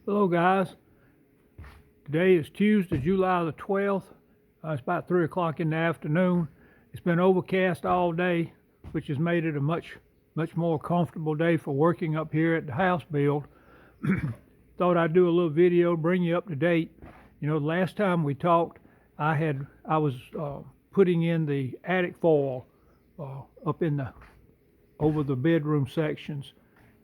Hello guys, today is Tuesday, July the 12th. It's about 3 o'clock in the afternoon. It's been overcast all day, which has made it a much more comfortable day for working up here at the house build. Thought I'd do a little video, bring you up to date. You know, the last time we talked, I was putting in the attic foil up in over the bedroom sections.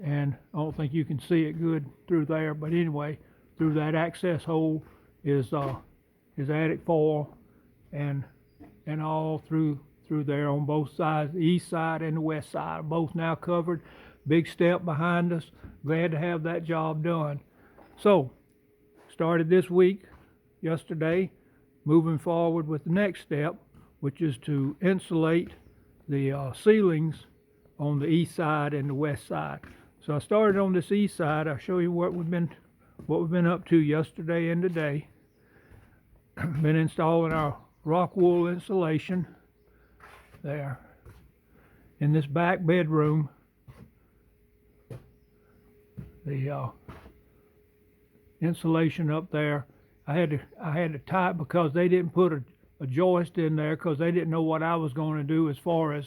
And I don't think you can see it good through there, but anyway, through that access hole is attic foil, and all through there on both sides, the east side and the west side are both now covered. Big step behind us. Glad to have that job done. So started this week, yesterday, moving forward with the next step, which is to insulate the ceilings on the east side and the west side. So I started on this east side. I'll show you what we've been up to yesterday and today. Been installing our Rockwool insulation there in this back bedroom. The insulation up there, I had to tie it because they didn't put a joist in there because they didn't know what I was going to do as far as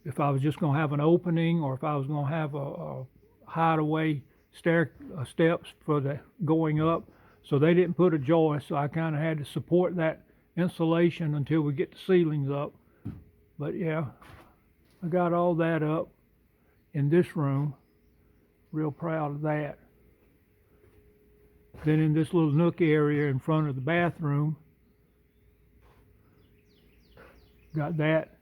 if I was just going to have an opening or if I was going to have a hideaway steps for the going up. So they didn't put a joist, so I kind of had to support that insulation until we get the ceilings up. But yeah, I got all that up in this room. Real proud of that. Then in this little nook area in front of the bathroom, got that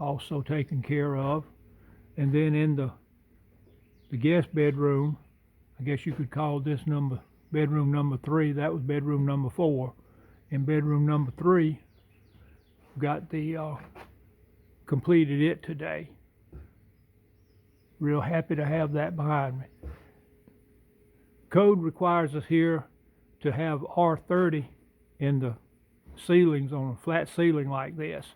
also taken care of. And then in the guest bedroom, I guess you could call this bedroom number 3. That was bedroom number 4. In bedroom number 3, got the completed it today. Real happy to have that behind me. Code requires us here to have R30 in the ceilings on a flat ceiling like this.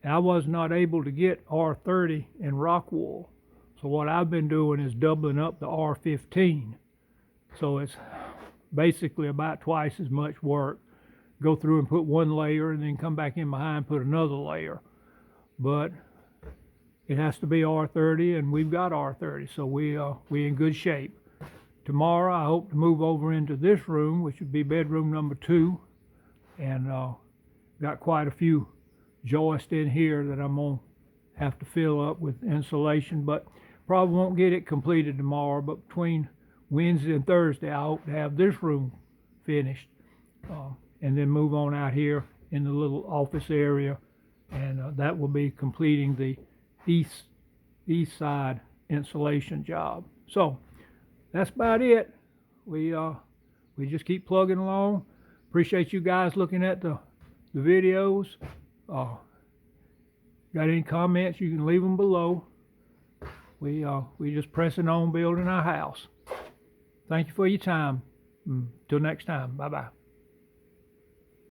And I was not able to get R30 in Rockwool. So what I've been doing is doubling up the R15. So it's basically about twice as much work. Go through and put one layer and then come back in behind and put another layer. But it has to be R30, and we've got R30, so we in good shape. Tomorrow I hope to move over into this room, which would be bedroom number 2, and got quite a few joists in here that I'm gonna have to fill up with insulation, but probably won't get it completed tomorrow. But between Wednesday and Thursday, I hope to have this room finished, and then move on out here in the little office area, and that will be completing the east side insulation job. So that's about it. We just keep plugging along. Appreciate you guys looking at the videos. Got any comments, you can leave them below. We just pressing on building our house. Thank you for your time. Till next time. Bye bye.